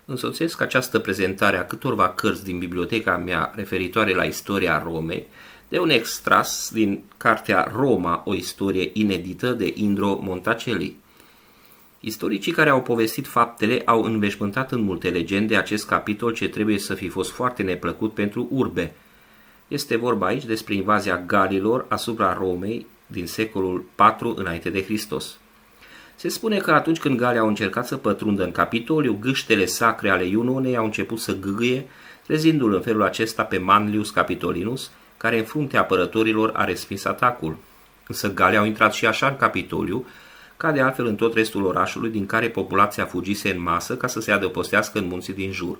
Însoțesc această prezentare a câtorva cărți din biblioteca mea referitoare la istoria Romei de un extras din cartea Roma, o istorie inedită de Indro Montacelli. Istoricii care au povestit faptele au înveșmântat în multe legende acest capitol ce trebuie să fi fost foarte neplăcut pentru urbe. Este vorba aici despre invazia galilor asupra Romei din secolul IV înainte de Hristos. Se spune că atunci când Galii au încercat să pătrundă în Capitoliu, gâștele sacre ale Iunonei au început să gâgâie, trezindu-l în felul acesta pe Manlius Capitolinus, care în fruntea apărătorilor a respins atacul. Însă Galii au intrat și așa în Capitoliu, ca de altfel în tot restul orașului, din care populația fugise în masă ca să se adăpostească în munții din jur.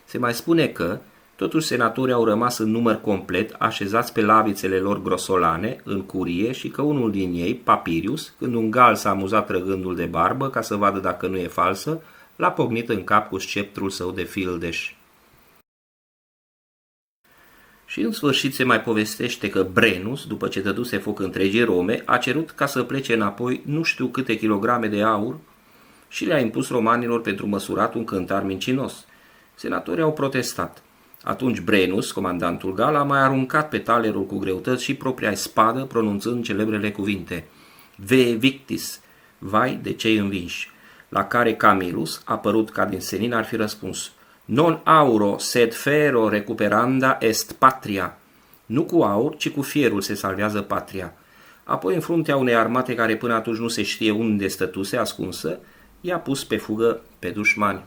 Se mai spune că, totuși, senatorii au rămas în număr complet, așezați pe lavițele lor grosolane, în curie, și că unul din ei, Papirius, când un gal s-a amuzat trăgându-l de barbă ca să vadă dacă nu e falsă, l-a pocnit în cap cu sceptrul său de fildeș. Și în sfârșit se mai povestește că Brennus, după ce dăduse foc întregii Rome, a cerut ca să plece înapoi nu știu câte kilograme de aur și le-a impus romanilor pentru măsurat un cântar mincinos. Senatorii au protestat. Atunci Brennus, comandantul gal, a mai aruncat pe talerul cu greutăți și propria spadă, pronunțând celebrele cuvinte: Ve victis, vai de cei învinși, la care Camillus, apărut ca din senin, ar fi răspuns: Non auro, sed ferro recuperanda est patria. Nu cu aur, ci cu fierul se salvează patria. Apoi, în fruntea unei armate care până atunci nu se știe unde stătuse ascunsă, i-a pus pe fugă pe dușmani.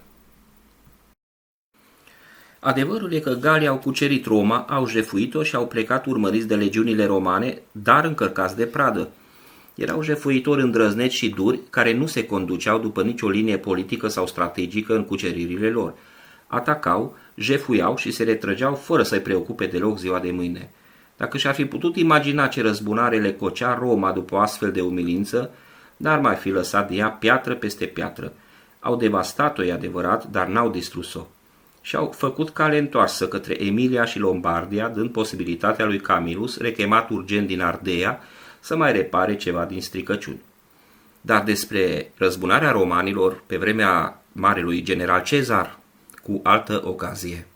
Adevărul e că Galii au cucerit Roma, au jefuit-o și au plecat urmăriți de legiunile romane, dar încărcați de pradă. Erau jefuitori îndrăzneți și duri, care nu se conduceau după nicio linie politică sau strategică în cuceririle lor. Atacau, jefuiau și se retrăgeau fără să-i preocupe deloc ziua de mâine. Dacă și-ar fi putut imagina ce răzbunare le cocea Roma după o astfel de umilință, n-ar mai fi lăsat de ea piatră peste piatră. Au devastat-o, e adevărat, dar n-au distrus-o. Și-au făcut cale întoarsă către Emilia și Lombardia, dând posibilitatea lui Camillus, rechemat urgent din Ardea, să mai repare ceva din stricăciuni. Dar despre răzbunarea romanilor pe vremea marelui general Cezar, cu altă ocazie.